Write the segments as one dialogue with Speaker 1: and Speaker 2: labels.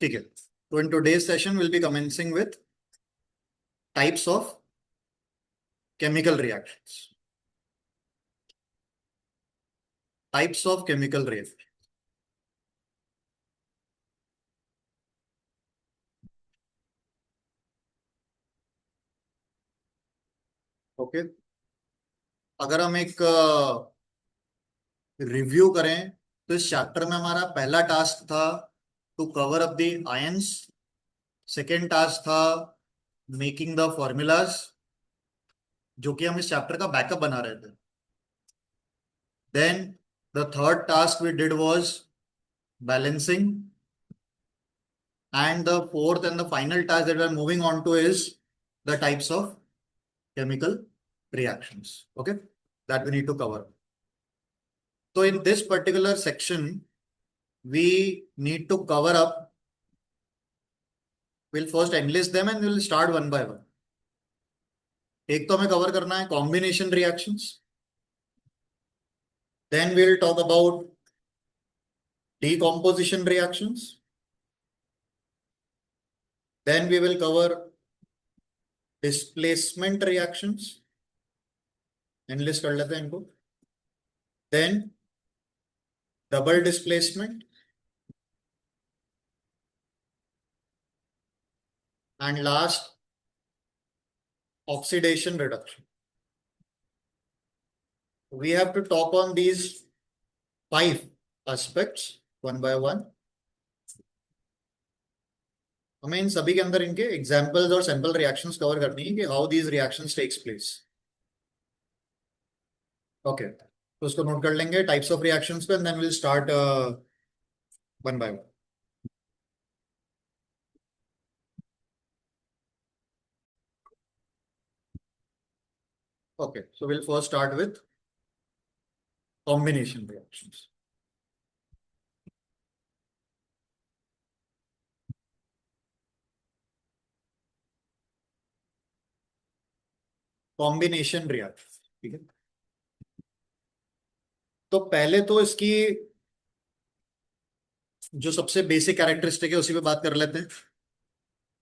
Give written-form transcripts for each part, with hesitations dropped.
Speaker 1: ठीक है. So in today's session we'll be commencing with types of chemical reactions. Types of chemical reactions. Okay. अगर हम एक review करें तो इस चैप्टर में हमारा पहला टास्क था to cover up the ions. Second task था मेकिंग द फॉर्मूलाज, जो कि हम इस चैप्टर का बैकअप बना रहे थे. Then the third task we did was balancing, and the fourth and the final task that we are moving on to is the types of chemical reactions. Okay, that we need to cover. So in this particular section we need to cover up, we'll first enlist them and we'll start one by one. एक तो हमें cover करना है combination reactions, then we'll talk about decomposition reactions, then we will cover displacement reactions. Enlist कर लेते हैं इनको. Then double displacement and last oxidation reduction. We have to talk on these 5 aspects one by one. हमें इन सभी के अंदर इनके examples और सैंपल रिएक्शंस कवर करनी है कि how these reactions takes place. Okay, तो उसको नोट कर लेंगे टाइप्स ऑफ रिएक्शंस पे, and then will start one by one. Okay, so we'll first start with combination reactions. Combination reaction, ठीक है. तो पहले तो इसकी जो सबसे बेसिक कैरेक्टरिस्टिक है उसी पे बात कर लेते हैं.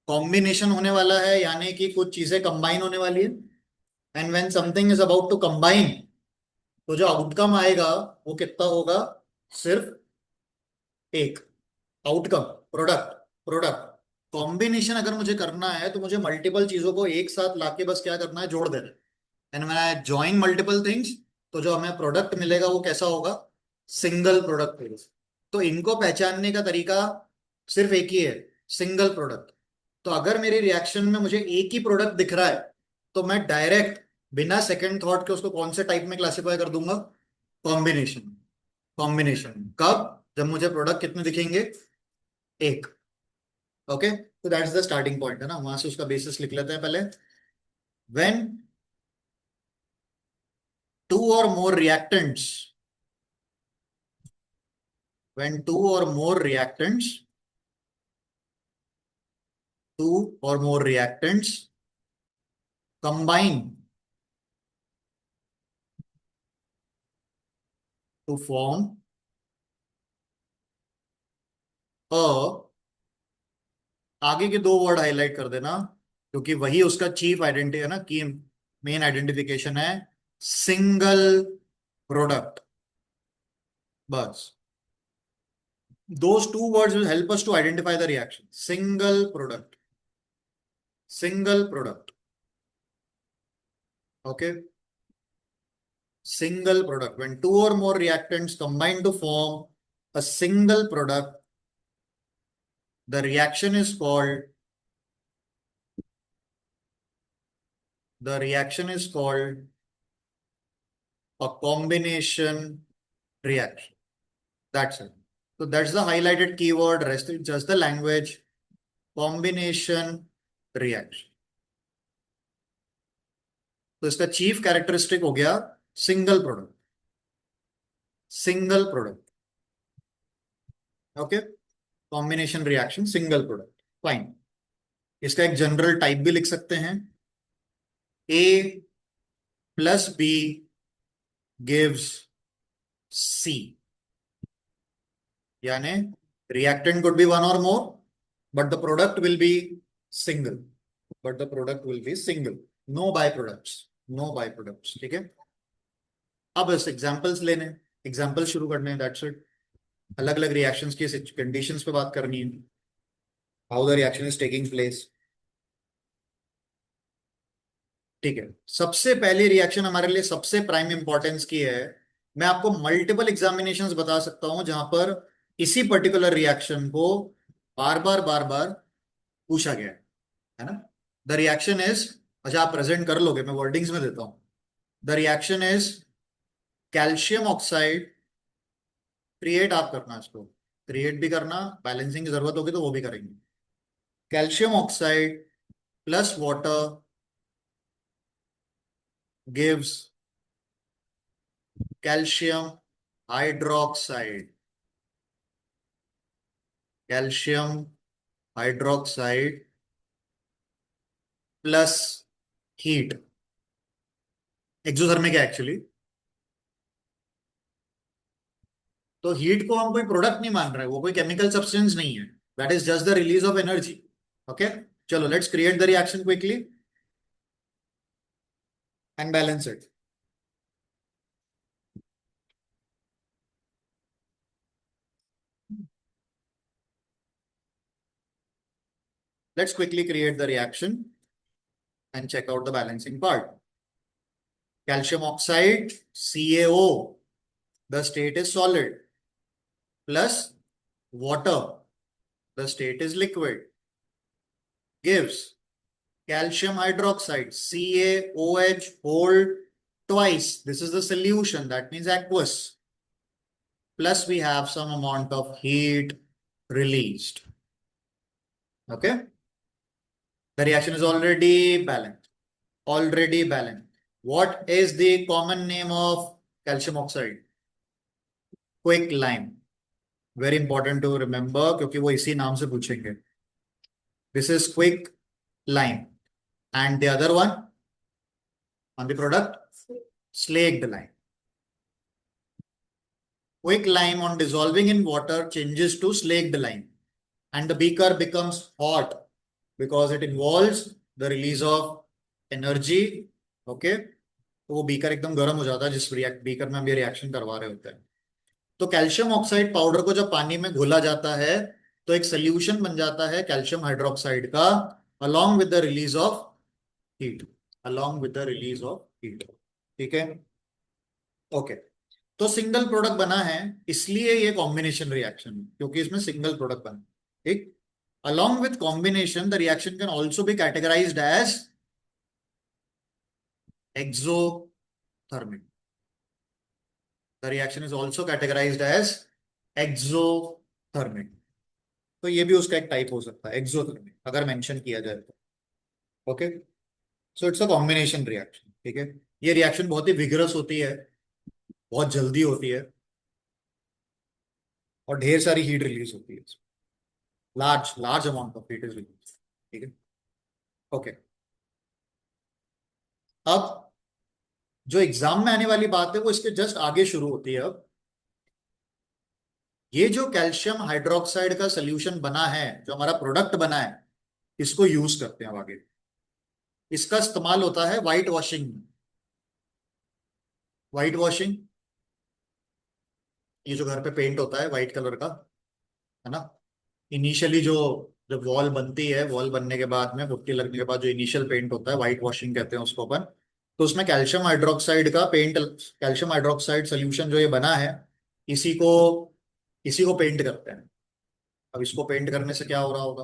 Speaker 1: कॉम्बिनेशन होने वाला है यानी कि कुछ चीजें कंबाइन होने वाली है, and when something is about to combine तो जो आउटकम आएगा वो कितना होगा? सिर्फ एक आउटकम, प्रोडक्ट. प्रोडक्ट कॉम्बिनेशन अगर मुझे करना है तो मुझे मल्टीपल चीजों को एक साथ लाके बस क्या करना है? जोड़ देना. And when I join multiple things तो जो हमें प्रोडक्ट मिलेगा वो कैसा होगा? सिंगल प्रोडक्ट होगा. तो इनको पहचानने का तरीका सिर्फ एक ही है, सिंगल प्रोडक्ट. तो अगर मेरी रिएक्शन में मुझे एक ही प्रोडक्ट दिख रहा है तो मैं डायरेक्ट बिना सेकंड थॉट के उसको कौन से टाइप में क्लासिफाई कर दूंगा? कॉम्बिनेशन. कॉम्बिनेशन कब? जब मुझे प्रोडक्ट कितने दिखेंगे? एक. ओके, तो दैट्स द स्टार्टिंग पॉइंट है ना, वहां से उसका बेसिस लिख लेते हैं पहले. When two or more reactants, when two or more reactants, two or more reactants combine to form a, आगे के 2 वर्ड हाईलाइट कर देना क्योंकि वही उसका चीफ आइडेंटिटी है ना, की मेन आइडेंटिफिकेशन है. Single product. बस those 2 words will help us to identify the reaction. Single product. Single product. Okay. Single product. When 2 or more reactants combine to form a single product, the reaction is called a combination reaction. That's it. So that's the highlighted keyword. Rest is just the language. Combination reaction. तो इसका chief characteristic हो गया single product. Single product. Okay, combination reaction single product. Fine. इसका एक general type भी लिख सकते हैं. A plus B gives C. यानी reactant could be one or more, but the product will be single. But the product will be single. No byproducts. No byproducts. ठीक है. अब बस एग्जांपल्स लेने, एग्जांपल शुरू करने हैं. That's it. अलग अलग रिएक्शंस की कंडीशंस पे बात करनी है. How the reaction is taking place. ठीक है. सबसे पहली रिएक्शन हमारे लिए सबसे प्राइम इंपॉर्टेंस की है. मैं आपको मल्टीपल एग्जामिनेशंस बता सकता हूं जहां पर इसी पर्टिकुलर रिएक्शन को बार बार पूछा गया है ना. द रिएक्शन इज, अच्छा आप प्रेजेंट कर लोगे, मैं वर्डिंग्स में देता हूं. The reaction is calcium oxide. Create आप करना, इसको क्रिएट भी करना, बैलेंसिंग की जरूरत होगी तो वो भी करेंगे. Calcium oxide plus water gives calcium hydroxide. Calcium hydroxide plus heat. Exothermic है एक्चुअली. तो हीट को हम कोई प्रोडक्ट नहीं मान रहे, वो कोई केमिकल सब्सटेंस नहीं है. That is just the release of energy. Okay. चलो let's create the reaction quickly and balance it. Let's quickly create the reaction and check out the balancing part. Calcium oxide, CaO, the state is solid, plus water, the state is liquid, gives calcium hydroxide, CaOH hold twice. This is the solution, that means aqueous. Plus we have some amount of heat released. Okay. The reaction is already balanced. Already balanced. What is the common name of calcium oxide? Quicklime. Very important to remember क्योंकि वो इसी नाम से पूछेंगे. This is quicklime. And the other one on the product, slaked lime. Quicklime on dissolving in water changes to slaked lime. And the beaker becomes hot because it involves the release of energy. Okay. तो वो beaker एकदम गर्म हो जाता है जिस beaker में हम ये रिएक्शन करवा रहे होते हैं. तो कैल्शियम ऑक्साइड पाउडर को जब पानी में घोला जाता है तो एक सोल्यूशन बन जाता है कैल्शियम हाइड्रोक्साइड का, along with the release of heat. Along with the release of heat. ठीक है. ओके. तो सिंगल प्रोडक्ट बना है इसलिए ये कॉम्बिनेशन रिएक्शन, क्योंकि इसमें सिंगल प्रोडक्ट बना. ठीक. Along with combination the reaction can also be categorised as exothermic. The reaction is also categorized as exothermic. तो ये भी उसका एक टाइप हो सकता है एक्सोथर्मिक अगर मेंशन किया जाए तो. Okay. So it's a combination reaction. ठीक है. ये रिएक्शन बहुत ही विगरस होती है, बहुत जल्दी होती है और ढेर सारी हीट रिलीज होती है. Large large amount of heat is release. ठीक है. ओके. अब जो एग्जाम में आने वाली बात है वो इसके जस्ट आगे शुरू होती है. अब ये जो कैल्शियम हाइड्रोक्साइड का सोल्यूशन बना है, जो हमारा प्रोडक्ट बना है, इसको यूज करते हैं अब आगे. इसका इस्तेमाल होता है व्हाइट वॉशिंग. व्हाइट वॉशिंग, ये जो घर पे पेंट होता है व्हाइट कलर का, है ना. इनिशियली जो जब वॉल बनती है, वॉल बनने के बाद में पुट्टी लगने के बाद जो इनिशियल पेंट होता है व्हाइट वॉशिंग कहते हैं उसको अपन. तो उसमें कैल्शियम हाइड्रोक्साइड का पेंट, कैल्शियम हाइड्रोक्साइड सोल्यूशन जो ये बना है, इसी को इसी को पेंट करते हैं. अब इसको पेंट करने से क्या हो रहा होगा.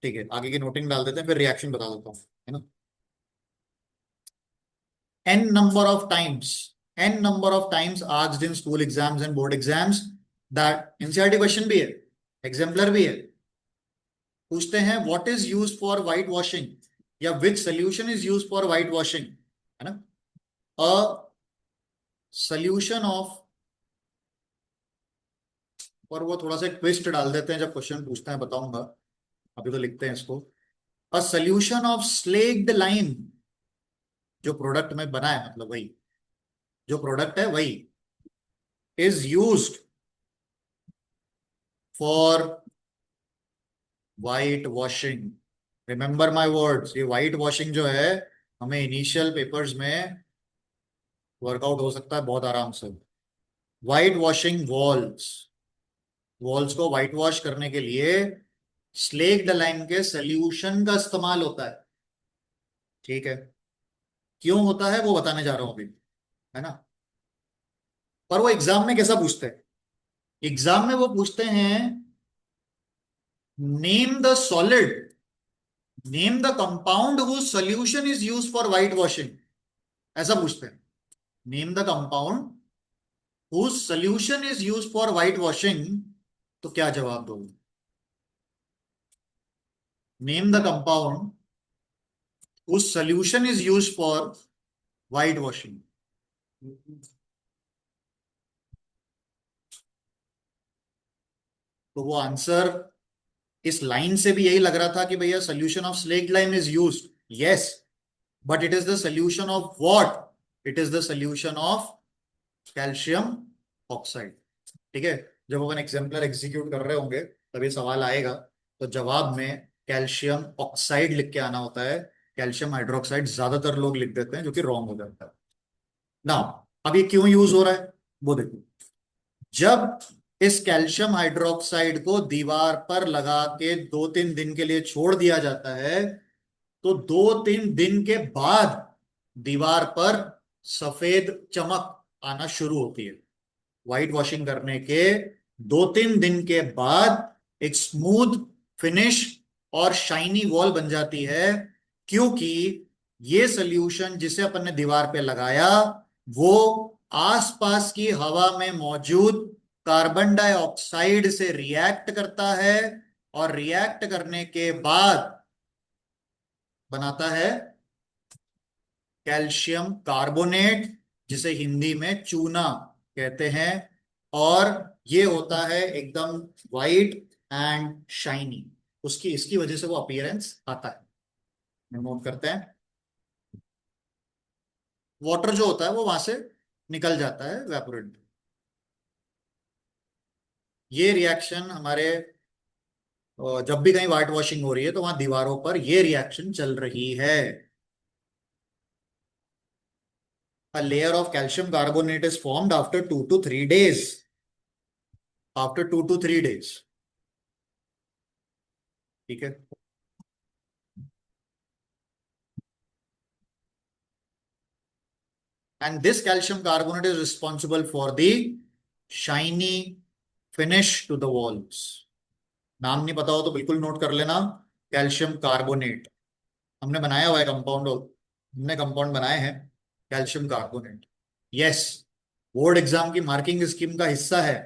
Speaker 1: ठीक है. आगे की नोटिंग डाल देते हैं फिर रिएक्शन बता देता हूँ, है ना. n number of times, n number of times asked in school exams and board exams, that NCERT question भी है, एग्जाम्पलर भी है. पूछते हैं what is use for white washing या which solution is use for white washing, है ना. A solution of, और वो थोड़ा सा ट्विस्ट डाल देते हैं जब क्वेश्चन पूछते हैं, बताऊंगा. अभी तो लिखते हैं इसको. A solution of slaked lime. जो प्रोडक्ट में बना है, मतलब वही जो प्रोडक्ट है वही, is used for white washing. Remember my words, ये वाइट वॉशिंग जो है हमें इनिशियल पेपर्स में वर्कआउट हो सकता है बहुत आराम से। वाइट वॉशिंग वॉल्स, वॉल्स को व्हाइट वॉश करने के लिए स्लेक्ड लाइम के सोल्यूशन का इस्तेमाल होता है। ठीक है, क्यों होता है वो बताने जा रहा हूं अभी, है ना। पर वो एग्जाम में कैसा पूछते हैं? एग्जाम में वो पूछते हैं, name the solid, name the compound whose solution is used for white washing, ऐसा पूछते हैं। Name the compound whose solution is used for white washing, तो क्या जवाब दोगे? Name the compound whose solution is used for white washing. तो वो answer इस लाइन से भी यही लग रहा था कि भैया solution of slaked lime is used, yes, but it is the solution of what? It is the solution of calcium oxide. ठीक है, जब अपन एग्जाम्पलर एग्जीक्यूट कर रहे होंगे तभी सवाल आएगा, तो जवाब में कैल्शियम ऑक्साइड लिख के आना होता है। कैल्शियम हाइड्रोक्साइड ज्यादातर लोग लिख देते हैं, जो कि रॉन्ग हो जाता है ना। अब ये क्यों यूज हो रहा है वो देखो। जब इस कैल्शियम हाइड्रोक्साइड को दीवार पर लगा के 2-3 दिन के लिए छोड़ दिया जाता है, तो 2-3 दिन के बाद दीवार पर सफेद चमक आना शुरू होती है। व्हाइट वॉशिंग करने के 2-3 दिन के बाद एक स्मूथ फिनिश और शाइनी वॉल बन जाती है, क्योंकि ये सोल्यूशन जिसे अपन ने दीवार पे लगाया वो आसपास की हवा में मौजूद कार्बन डाइऑक्साइड से रिएक्ट करता है, और रिएक्ट करने के बाद बनाता है कैल्शियम कार्बोनेट, जिसे हिंदी में चूना कहते हैं। और ये होता है एकदम वाइट एंड शाइनी, उसकी इसकी वजह से वो अपीयरेंस आता है। नोट करते हैं, वाटर जो होता है वो वहां से निकल जाता है वेपोरेट। ये रिएक्शन हमारे जब भी कहीं व्हाइट वॉशिंग हो रही है तो वहां दीवारों पर ये रिएक्शन चल रही है। A layer of calcium carbonate is formed after 2 to 3 days. After 2 to 3 days. ठीक है, and this calcium carbonate is responsible for the shiny finish to the walls. नाम नहीं पता हो तो बिल्कुल नोट कर लेना, कैल्शियम कार्बोनेट। हमने बनाया हुआ है कंपाउंड, हमने कंपाउंड बनाए हैं calcium carbonate. Yes, board exam की मार्किंग स्कीम का हिस्सा है।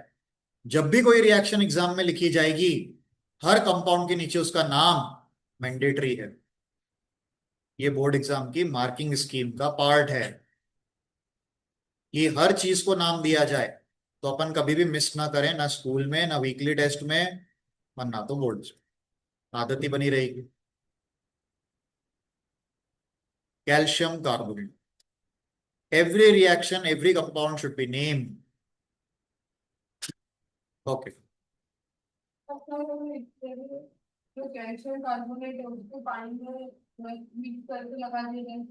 Speaker 1: जब भी कोई रिएक्शन एग्जाम में लिखी जाएगी, हर कंपाउंड के नीचे उसका नाम मैंडेटरी है। ये बोर्ड एग्जाम की मार्किंग स्कीम का पार्ट है कि हर चीज को नाम दिया जाए, तो अपन कभी भी मिस ना करें, ना स्कूल में ना वीकली टेस्ट में, वरना तो बोर्ड आदत ही बनी रहेगी। Calcium carbonate, every reaction every compound should be name. Okay,
Speaker 2: जो कैल्शियम कार्बोनेट है उसको पानी में मिक्स करके लगा देते हैं।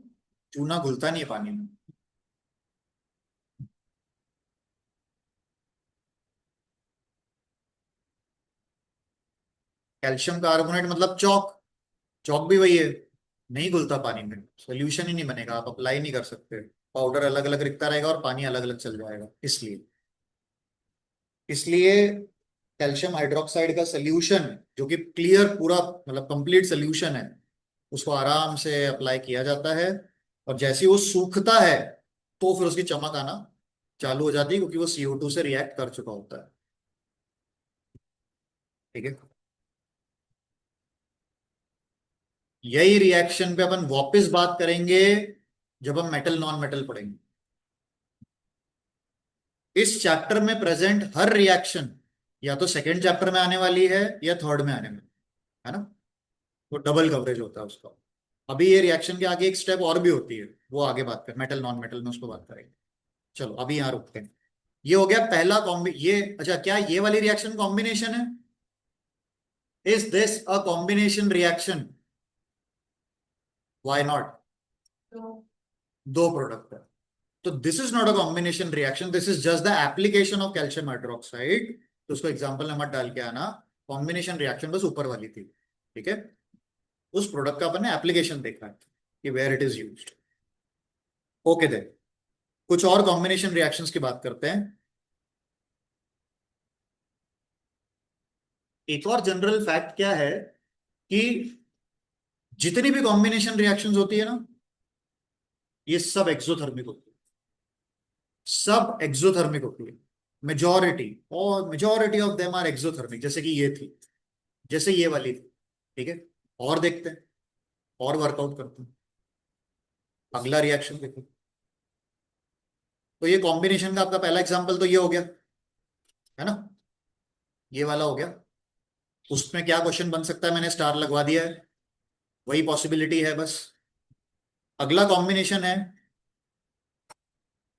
Speaker 1: चूना घुलता नहीं है पानी में। कैल्शियम कार्बोनेट मतलब चौक, चौक भी वही है, नहीं घुलता पानी में, सोल्यूशन ही नहीं बनेगा, आप अप्लाई नहीं कर सकते। पाउडर अलग अलग दिखता रहेगा और पानी अलग अलग चल जाएगा। इसलिए इसलिए कैल्शियम हाइड्रोक्साइड का सोल्यूशन, जो कि क्लियर पूरा मतलब कंप्लीट सोल्यूशन है, उसको आराम से अप्लाई किया जाता है। और जैसे ही वो सूखता है तो फिर उसकी चमक आना चालू हो जाती है, क्योंकि वो CO2 से रिएक्ट कर चुका होता है। ठीक है, यही रिएक्शन पे अपन वापस बात करेंगे जब हम मेटल नॉन मेटल पढ़ेंगे। इस चैप्टर में प्रेजेंट हर रिएक्शन या तो सेकेंड चैप्टर में आने वाली है या थर्ड में आने में, है ना। वो डबल कवरेज होता है उसका। अभी ये रिएक्शन के आगे एक स्टेप और भी होती है, वो आगे बात कर, मेटल नॉन मेटल में उसको बात करेंगे। चलो अभी यहाँ रुकते हैं। ये हो गया पहला कॉम्बि, ये अच्छा, क्या ये वाली रिएक्शन कॉम्बिनेशन है? Is this a combination reaction? Why not?
Speaker 2: तो
Speaker 1: दो प्रोडक्ट है, तो this is not a combination reaction, this is just the application of calcium hydroxide. तो उसको एग्जांपल में मत डाल के आना, कॉम्बिनेशन रिएक्शन बस ऊपर वाली थी, ठीक है। उस प्रोडक्ट का अपन ने एप्लीकेशन देखा है कि where it is used. Okay they, कुछ और कॉम्बिनेशन रिएक्शंस की बात करते हैं। एक और जनरल फैक्ट क्या है कि जितनी भी कॉम्बिनेशन रिएक्शंस होती है ना, ये सब एक्सोथर्मिक होती है, सब एक्सोथर्मिक होती है। मेजॉरिटी, और majority of them are exothermic, जैसे कि ये थी, जैसे ये वाली थी, ठीक है। और देखते हैं, और वर्कआउट करते हैं। अगला रिएक्शन देखो, तो ये कॉम्बिनेशन का आपका पहला एग्जांपल तो ये हो गया, है ना, ये वाला हो गया। उसमें क्या क्वेश्चन बन सकता है, मैंने स्टार लगवा दिया है, वही पॉसिबिलिटी है बस। अगला कॉम्बिनेशन है,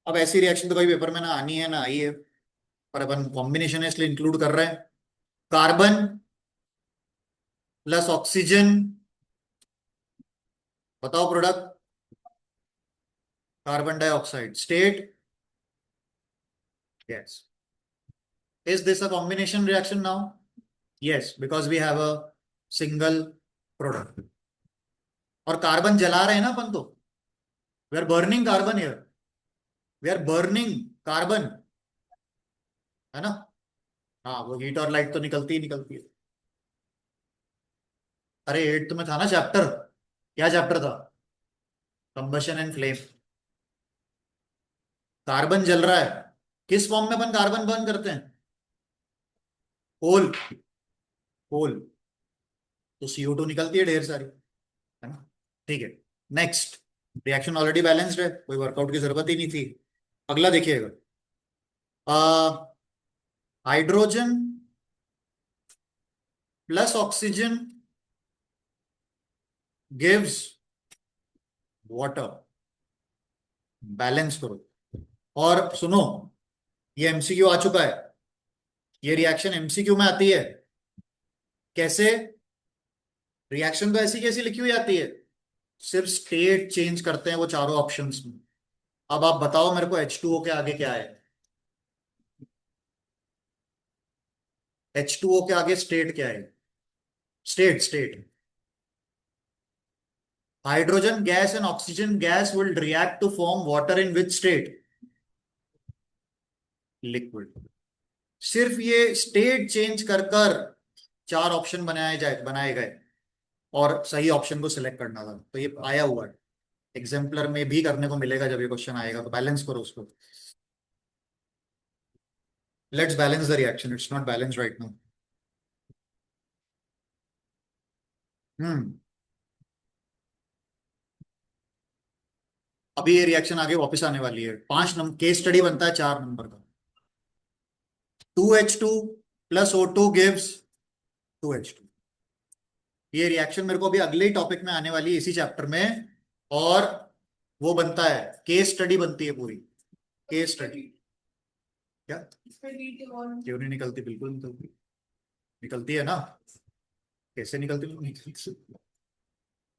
Speaker 1: अब ऐसी रिएक्शन तो भाई पेपर में ना आनी है ना आई है, पर अपन कॉम्बिनेशन है इसलिए इंक्लूड कर रहे हैं। कार्बन प्लस ऑक्सीजन, बताओ product. Carbon dioxide state, yes. Is this a combination reaction now? Yes, because we have a single product. और कार्बन जला रहे हैं ना अपन तो, we are burning carbon here, we are burning carbon, है ना। हाँ, वो हीट और लाइट तो निकलती ही निकलती है। अरे एट में था ना चैप्टर, क्या चैप्टर था? Combustion and flame. कार्बन जल रहा है, किस फॉर्म में अपन कार्बन बर्न करते हैं? कोल, कोल, तो CO2 निकलती है ढेर सारी, है ना। ठीक है, नेक्स्ट। रिएक्शन ऑलरेडी बैलेंस्ड है, कोई वर्कआउट की जरूरत ही नहीं थी। अगला देखिएगा, hydrogen plus oxygen gives water, balance करो। और सुनो, ये MCQ आ चुका है, ये रिएक्शन MCQ में आती है। कैसे? रिएक्शन तो ऐसी कैसी लिखी हुई आती है, सिर्फ स्टेट चेंज करते हैं वो चारों ऑप्शंस में। अब आप बताओ मेरे को, H2O के आगे क्या है? H2O के आगे स्टेट क्या है? State, state. Hydrogen gas and oxygen gas will react to form water in which state? Liquid. सिर्फ ये स्टेट चेंज कर कर चार ऑप्शन बनाए गए, और सही ऑप्शन को सिलेक्ट करना था, तो ये आया हुआ है। एग्जाम्पलर में भी करने को मिलेगा, जब ये क्वेश्चन आएगा तो बैलेंस करो उसको। Let's balance the reaction, it's not balance right now. Hmm, अभी ये रिएक्शन आगे वापस आने वाली है। 5 नंबर केस स्टडी बनता है, 4 नंबर का। 2H2 plus O2 gives 2H2। ये रिएक्शन मेरे को अभी अगले ही टॉपिक में आने वाली है, इसी चैप्टर में। और वो बनता है, केस स्टडी बनती है पूरी, केस स्टडी। क्या?
Speaker 2: इसमें हीट और
Speaker 1: क्यों नहीं निकलती? बिल्कुल निकलती, निकलती है ना। कैसे निकलती? निकलती।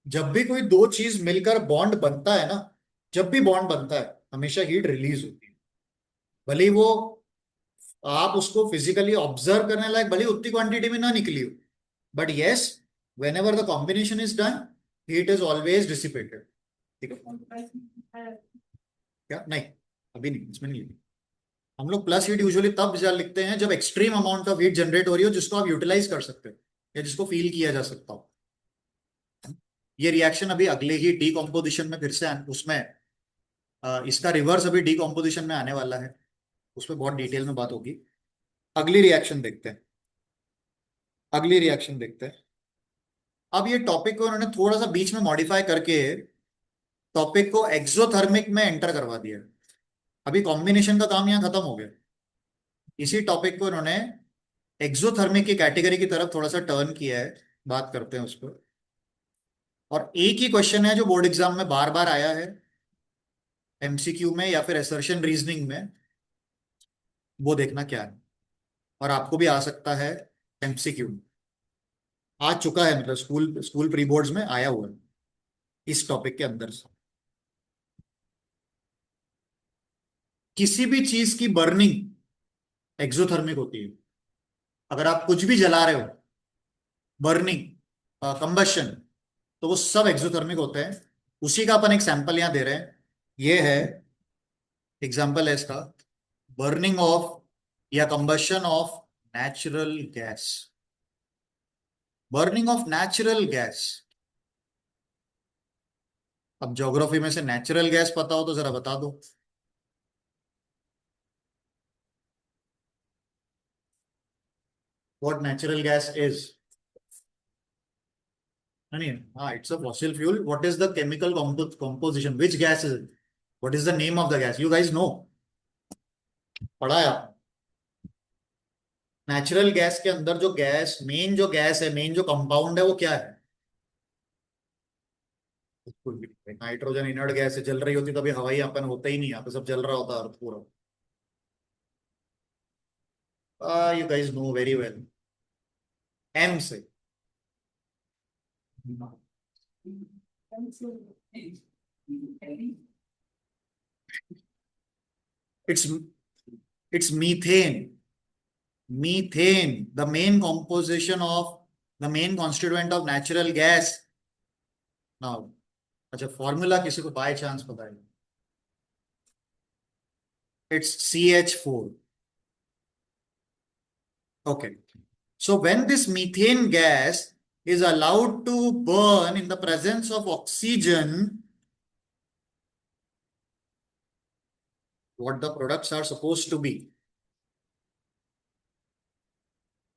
Speaker 1: जब भी कोई दो चीज मिलकर बॉन्ड बनता है ना, जब भी बॉन्ड बनता है हमेशा हीट रिलीज होती है। भले ही वो आप उसको फिजिकली ऑब्जर्व करने लायक भले ही उतनी क्वांटिटी में ना निकली हो, but yes, when ever the combination is done, heat is always dissipated. ठीक है, क्या? नहीं, अभी नहीं, इसमें नहीं लिखी। हम लोग प्लस हीट यूजुअली तब लिखते हैं जब extreme amount of heat generate हो रही हो, जिसको आप यूटिलाइज कर सकते हो या जिसको फील किया जा सकता हो। ये रिएक्शन अभी अगले ही डीकॉम्पोजिशन में फिर से उसमें इसका रिवर्स अभी डीकॉम्पोजिशन में आने वाला है, उसमें बहुत डिटेल में बात होगी। अगली रिएक्शन देखते हैं, अगली रिएक्शन देखते हैं। अब ये टॉपिक को उन्होंने थोड़ा सा बीच में मॉडिफाई करके टॉपिक को एक्सोथर्मिक में एंटर करवा दिया। अभी कॉम्बिनेशन का काम यहाँ खत्म हो गया, इसी टॉपिक को इन्होंने एक्सोथर्मिक की कैटेगरी की तरफ थोड़ा सा टर्न किया है। बात करते हैं उस पर। और एक ही क्वेश्चन है जो बोर्ड एग्जाम में बार बार आया है, MCQ में या फिर असर्शन रीजनिंग में, वो देखना क्या है। और आपको भी आ सकता है MCQ में। आ चुका है, मतलब स्कूल स्कूल प्री बोर्ड्स में आया हुआ है इस टॉपिक के अंदर से। किसी भी चीज की बर्निंग एक्सोथर्मिक होती है। अगर आप कुछ भी जला रहे हो, बर्निंग, कंबशन, तो वो सब एक्सोथर्मिक होते हैं। उसी का अपन एक सैंपल यहां दे रहे हैं। ये है एग्जांपल है इसका, बर्निंग ऑफ या combustion of natural gas. Burning of natural gas. अब ज्योग्राफी में से नेचुरल गैस पता हो तो जरा बता दो। What natural gas is. नहीं, हाँ, it's a fossil fuel. What is the chemical composition, which gas is it, what is the name of the gas, you guys know, पढ़ा है आपने? नेचुरल गैस के अंदर जो गैस, मेन जो gas है, मेन जो कंपाउंड है, वो क्या है? कुछ भी नहीं। नाइट्रोजन इनर्ट गैस है, जल रही होती तभी हवाई अपन होता ही नहीं, यहाँ पे सब जल रहा होता अर्थ पूरा। You guys know very well. एम से। It's it's methane. Methane, the main composition of, the main constituent of natural gas. Now, अच्छा, फॉर्मूला किसी को बाय चांस पता है? It's CH4। Okay. So when this methane gas is allowed to burn in the presence of oxygen, what the products are supposed to be?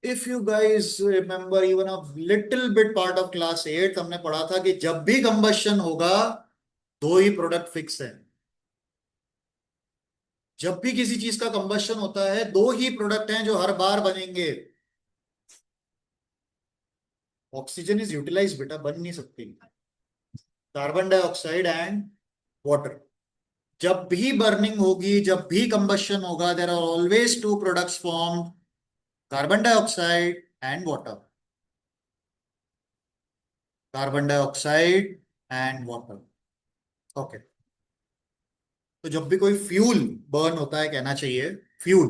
Speaker 1: If you guys remember even a little bit part of class 8, हमने पढ़ा था कि जब भी combustion होगा, दो ही product fix है। जब भी किसी चीज का कंबशन होता है, दो ही प्रोडक्ट हैं जो हर बार बनेंगे। ऑक्सीजन इज यूटिलाइज बेटा, बन नहीं सकती। Carbon dioxide and water. जब भी बर्निंग होगी, जब भी कंबशन होगा, there are always two products form, carbon dioxide and water. Carbon dioxide and water. Okay. तो जब भी कोई फ्यूल बर्न होता है, कहना चाहिए फ्यूल,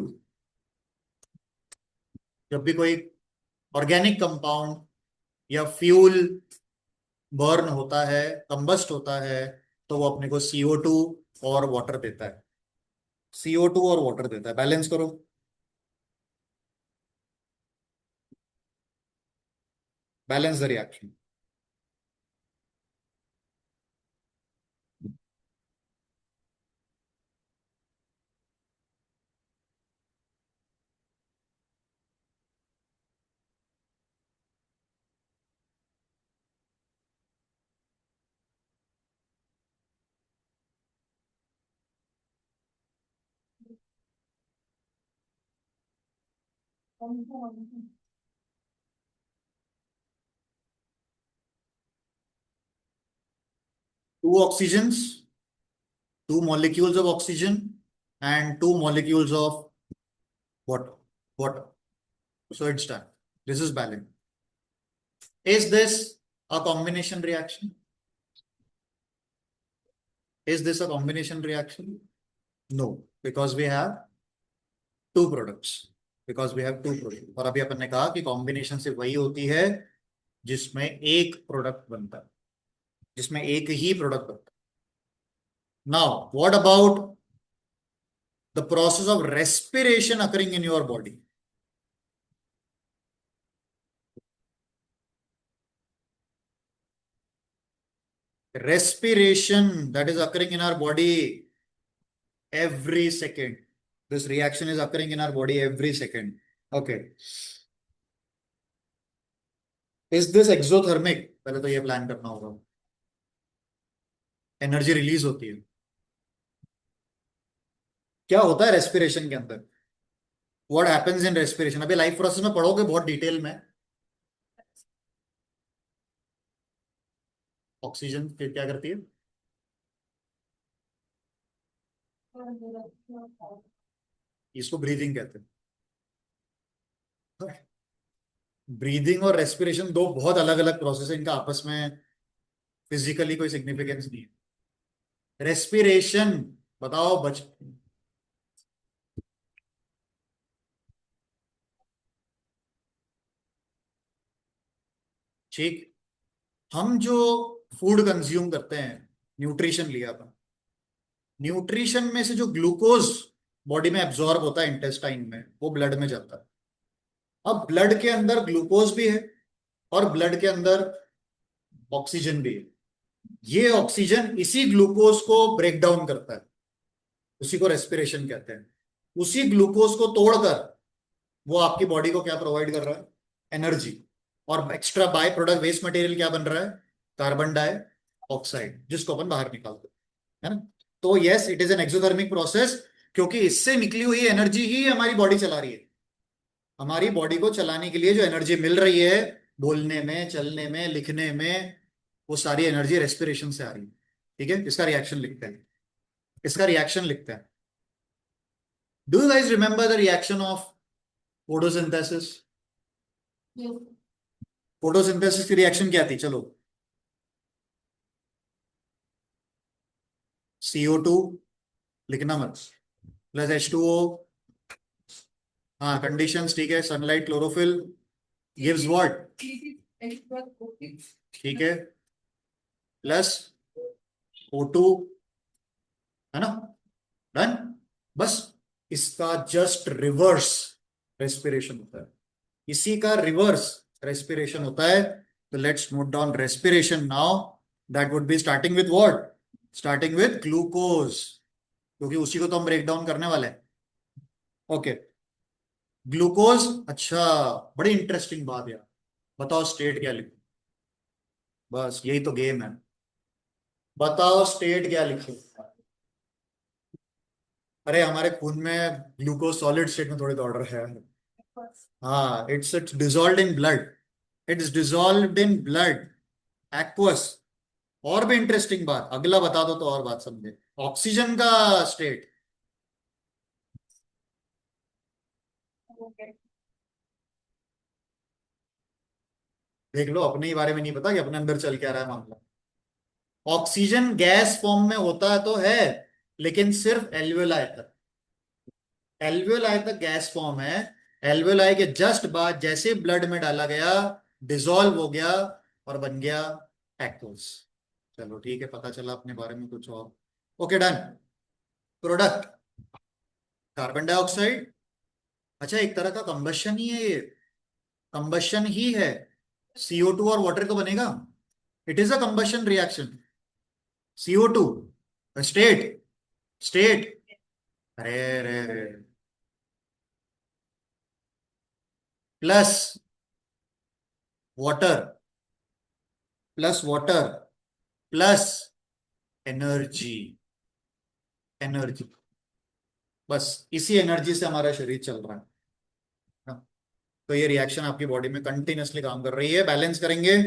Speaker 1: जब भी कोई ऑर्गेनिक कंपाउंड या फ्यूल बर्न होता है, कंबस्ट होता है, तो वो अपने को CO2 और वाटर देता है। CO2 और वाटर देता है। बैलेंस करो। Balance the reaction. 2 oxygens, 2 molecules of oxygen, and 2 molecules of water. Water. So it's done. This is balanced. Is this a combination reaction? Is this a combination reaction? No, because we have two products. Because we have two products. और अभी अपन ने कहा कि combination सिर्फ वही होती है जिसमें एक प्रोडक्ट बनता है, जिसमें एक ही प्रोडक्ट बनता है। Now what about the process of respiration occurring in your body? Respiration that is occurring in our body every second. This reaction is occurring in our body every second. Okay. Is this exothermic? पहले तो ये plan करना होगा। Energy release होती है। क्या होता है रेस्पिरेशन के अंदर? What happens in respiration? अभी लाइफ प्रोसेस में पढ़ोगे बहुत डिटेल में। ऑक्सीजन फिर क्या करती है? इसको ब्रीदिंग कहते हैं। ब्रीदिंग और रेस्पिरेशन दो बहुत अलग अलग प्रोसेस है, इनका आपस में फिजिकली कोई सिग्निफिकेंस नहीं है। रेस्पिरेशन, बताओ बच, ठीक, हम जो फूड कंज्यूम करते हैं, न्यूट्रिशन लिया था, न्यूट्रिशन में से जो ग्लूकोज बॉडी में एब्जॉर्ब होता है इंटेस्टाइन में, वो ब्लड में जाता है। अब ब्लड के अंदर ग्लूकोज भी है और ब्लड के अंदर ऑक्सीजन भी है। ये ऑक्सीजन इसी ग्लूकोज को ब्रेक डाउन करता है, उसी को रेस्पिरेशन कहते हैं। उसी ग्लूकोज को तोड़कर वो आपकी बॉडी को क्या प्रोवाइड कर रहा है? एनर्जी। और extra by product waste material क्या बन रहा है? कार्बन डाइऑक्साइड, जिसको अपन बाहर निकालते हैं, है ना। तो yes, it is an exothermic process, क्योंकि इससे निकली हुई एनर्जी ही हमारी बॉडी चला रही है। हमारी बॉडी को चलाने के लिए जो एनर्जी मिल रही है, बोलने में, चलने में, लिखने में, वो सारी एनर्जी रेस्पिरेशन से आ रही है। ठीक है, इसका रिएक्शन लिखते हैं, इसका रिएक्शन लिखते हैं। Do you guys remember the reaction of photosynthesis?
Speaker 2: Yes.
Speaker 1: Photosynthesis की रिएक्शन क्या थी, चलो। CO2, लिखना मत, प्लस H2O। हाँ, कंडीशंस ठीक है, सनलाइट, क्लोरोफिल गिव्स व्हाट? ठीक है, प्लस O2, है ना, डन। बस इसका जस्ट रिवर्स रेस्पिरेशन होता है, इसी का रिवर्स रेस्पिरेशन होता है। तो let's note down respiration now. That would be starting with what? Starting with glucose, क्योंकि उसी को तो हम ब्रेक डाउन करने वाले हैं। Okay, glucose. अच्छा, बड़ी इंटरेस्टिंग बात यार, बताओ स्टेट क्या लिखो, बस यही तो गेम है। बताओ स्टेट क्या लिखो। अरे हमारे खून में ग्लूकोज सॉलिड स्टेट में थोड़ी दौड़ रहा है। हाँ, it's dissolve in blood, it's dissolve in blood, aqueous. और भी इंटरेस्टिंग बात, अगला बता दो तो और बात समझे। ऑक्सीजन का स्टेट, देख लो, अपने ही बारे में नहीं पता कि अपने अंदर चल क्या रहा है मामला। ऑक्सीजन गैस फॉर्म में होता तो है, लेकिन सिर्फ एल्वियोलाई तक। एल्वियोलाई तक गैस फॉर्म है। एल्वियोलाई के जस्ट बाद जैसे ब्लड में डाला गया, डिसॉल्व हो गया और बन गया एक्वस। चलो ठीक है, पता चला अपने बारे में कुछ और। Okay, done. Product, carbon dioxide. अच्छा, एक तरह का कंबशन ही है ये, कंबशन ही है। CO2 और वाटर तो बनेगा, it is a combustion reaction. CO2 state, state, अरे रे रे, plus water, plus water, plus energy, energy. बस इसी एनर्जी से हमारा शरीर चल रहा है ना? तो ये रिएक्शन आपकी बॉडी में कंटिन्यूअसली काम कर रही है। बैलेंस करेंगे,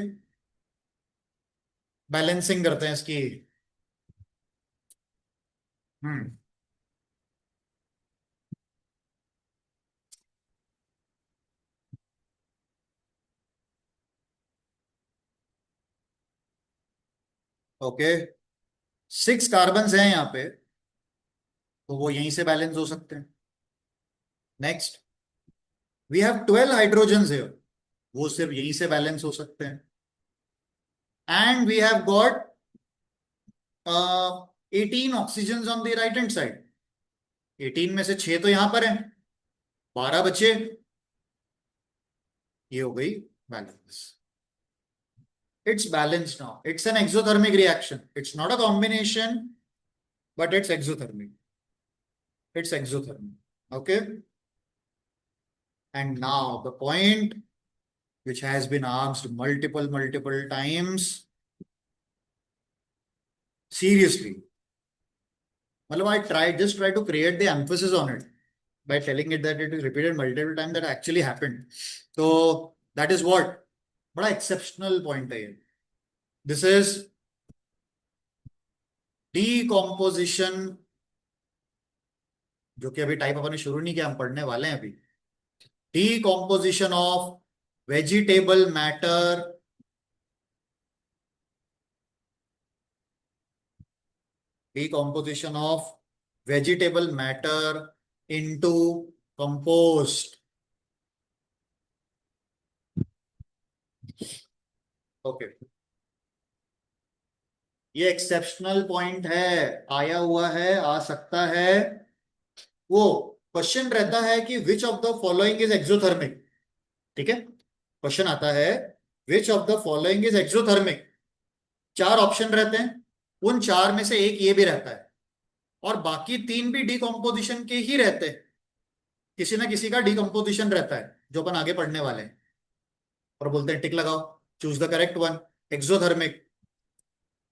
Speaker 1: बैलेंसिंग करते हैं इसकी। हम्म, ओके। 6 कार्बन्स हैं यहाँ पे, तो वो यहीं से बैलेंस हो सकते हैं। नेक्स्ट, वी हैव 12 हाइड्रोजन्स है, वो सिर्फ यहीं से बैलेंस हो सकते हैं। And we have got 18 oxygen on the right hand side. 18 में से 6 तो यहां पर है, 12 बचे, ये हो गई balance. It's balanced now. It's an exothermic reaction. It's not a combination, but it's exothermic. It's exothermic. Okay. And now the point which has been asked multiple times. Seriously. Well, just try to create the emphasis on it by telling it that it is repeated multiple times that actually happened. So that is what? बड़ा exceptional point है ये. This is decomposition, जो कि अभी type अपन ने शुरू नहीं किया, हम पढ़ने वाले हैं अभी। Decomposition of vegetable matter decomposition of vegetable matter into compost. Okay, ये एक्सेप्शनल पॉइंट है, आया हुआ है, आ सकता है। वो क्वेश्चन रहता है कि which of the following is exothermic. ठीक है, क्वेश्चन आता है which of the following is exothermic. चार ऑप्शन रहते हैं, उन चार में से एक ये भी रहता है और बाकी तीन भी डिकम्पोजिशन के ही रहते हैं। किसी ना किसी का डिकम्पोजिशन रहता है जो अपन आगे पढ़ने वाले हैं, और बोलते हैं टिक लगाओ, choose the correct one, exothermic.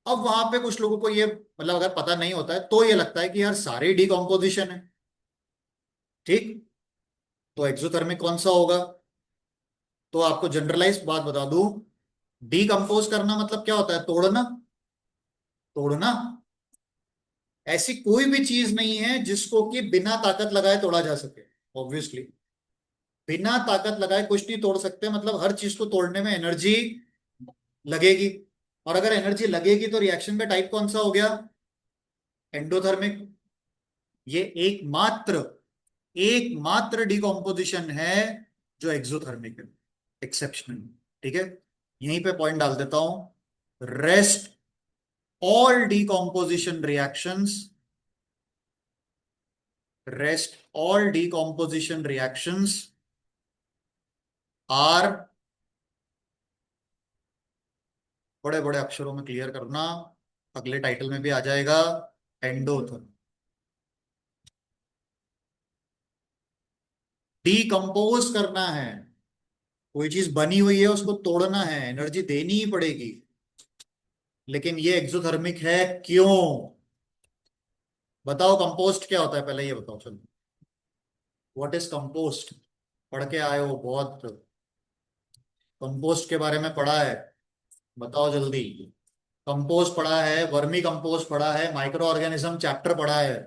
Speaker 1: अब वहां पे कुछ लोगों को ये मतलब अगर पता नहीं होता है तो ये लगता है कि यार सारे डिकम्पोजिशन है। ठीक, तो एक्सोथर्मिक कौन सा होगा? तो आपको जनरलाइज बात बता दूं, डीकंपोज करना मतलब क्या होता है? तोड़ना। तोड़ना, ऐसी कोई भी चीज नहीं है जिसको कि बिना ताकत लगाए तोड़ा जा सके। ऑब्वियसली बिना ताकत लगाए कुछ नहीं तोड़ सकते, मतलब हर चीज को तोड़ने में एनर्जी लगेगी। और अगर एनर्जी लगेगी तो रिएक्शन का टाइप कौन सा हो गया? एंडोथर्मिक। ये एकमात्र एकमात्र डिकम्पोजिशन है जो एक्सोथर्मिक है, एक्सेप्शनल। ठीक है, यहीं पे पॉइंट डाल देता हूं। Rest all decomposition reactions, rest all decomposition reactions are, बड़े बड़े अक्षरों में क्लियर करना, अगले टाइटल में भी आ जाएगा, एंडोथर्म। डीकंपोज करना है, कोई चीज बनी हुई है उसको तोड़ना है, एनर्जी देनी ही पड़ेगी। लेकिन ये एक्सोथर्मिक है क्यों? बताओ, कंपोस्ट क्या होता है पहले ये बताओ। चलो, व्हाट इज कंपोस्ट? पढ़ के आए हो बहुत, कंपोस्ट के बारे में पढ़ा है, बताओ जल्दी। कंपोस्ट पढ़ा है, वर्मी कंपोस्ट पढ़ा है, माइक्रो ऑर्गेनिज्म चैप्टर पढ़ा है,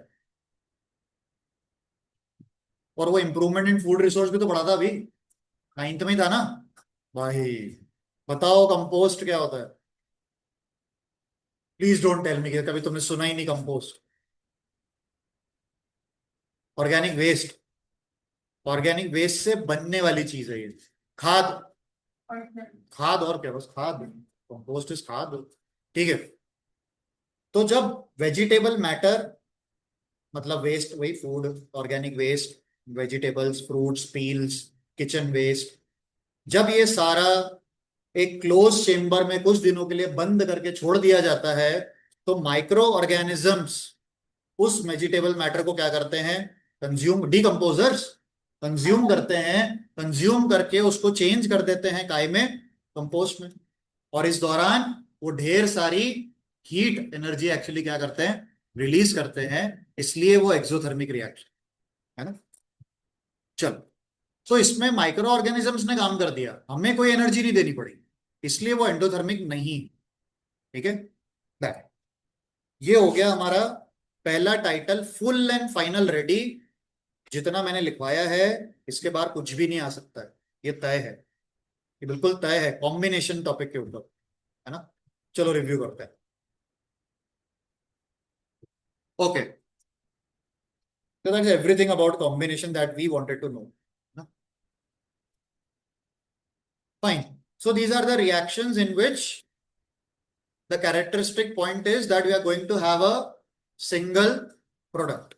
Speaker 1: और वो इंप्रूवमेंट इन फूड रिसोर्स भी तो पढ़ा था अभी, 9th में ही था ना भाई। बताओ कंपोस्ट क्या होता है? प्लीज डोंट टेल मी कि कभी तुमने सुना ही नहीं compost. Organic waste, organic waste से बनने वाली चीज है ये, खाद। खाद और क्या, बस खाद। कंपोस्ट इज खाद। ठीक है, तो जब वेजिटेबल मैटर मतलब वेस्ट, वही food, organic waste, vegetables, fruits, peels, kitchen waste, जब ये सारा एक क्लोज चेम्बर में कुछ दिनों के लिए बंद करके छोड़ दिया जाता है, तो माइक्रो ऑर्गेनिजम्स उस वेजिटेबल मैटर को क्या करते हैं? कंज्यूम, डिकम्पोजर्स कंज्यूम करते हैं। कंज्यूम करके उसको चेंज कर देते हैं काय में? कंपोस्ट में। और इस दौरान वो ढेर सारी हीट एनर्जी एक्चुअली क्या करते हैं? रिलीज करते हैं। इसलिए वो एक्सोथर्मिक रिएक्शन है ना। चलो, तो इसमें माइक्रो ऑर्गेनिजम्स ने काम कर दिया, हमें कोई एनर्जी नहीं देनी पड़ी, इसलिए वो एंडोथर्मिक नहीं। ठीक है, Back. ये हो गया हमारा पहला title, full and final ready. जितना मैंने लिखवाया है इसके बाहर कुछ भी नहीं आ सकता है, ये तय है, ये बिल्कुल तय है कॉम्बिनेशन टॉपिक के ऊपर, है ना। चलो रिव्यू करते हैं। Okay, so that's everything about combination that we wanted to know. Fine. So these are the reactions in which the characteristic point is that we are going to have a single product.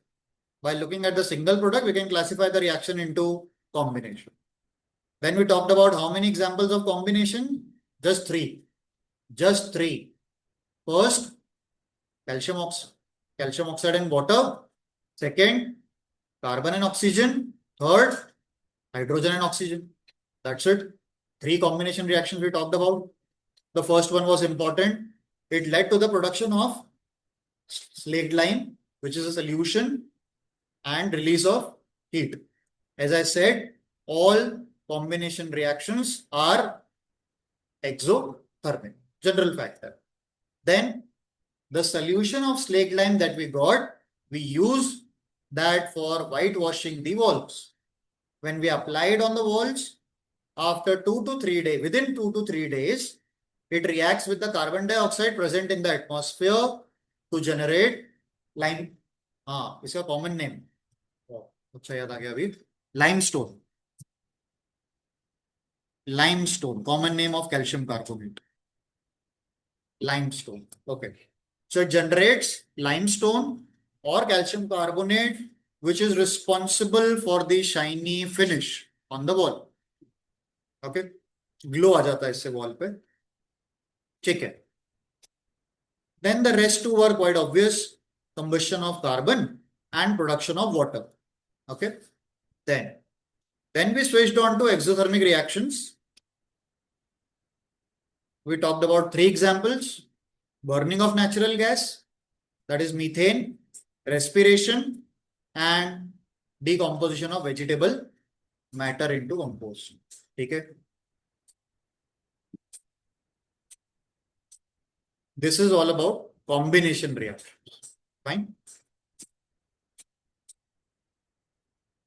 Speaker 1: By looking at the single product, we can classify the reaction into combination. Then we talked about how many examples of combination? Just three. Just three. First, calcium oxide and water. Second, carbon and oxygen. Third, hydrogen and oxygen. That's it. Three combination reactions we talked about. The first one was important. It led to the production of slaked lime, which is a solution, and release of heat. As I said, all combination reactions are exothermic, general factor. Then the solution of slaked lime that we got, we use that for whitewashing the walls. When we applied on the walls, after 2 to 3 days, within 2 to 3 days, it reacts with the carbon dioxide present in the atmosphere to generate lime. हाँ, इसका common name अच्छा याद आ गया अभी, limestone. Limestone, common name of calcium carbonate. Limestone. Okay. So it generates limestone or calcium carbonate, which is responsible for the shiny finish on the wall. Okay. Glow आ जाता है इससे wall पे. ठीक है. Then the rest two were quite obvious: combustion of carbon and production of water. Okay. Then we switched on to exothermic reactions. We talked about 3 examples: burning of natural gas, that is methane, respiration, and decomposition of vegetable matter into compost. ठीक है. This is all about combination reactions. Fine.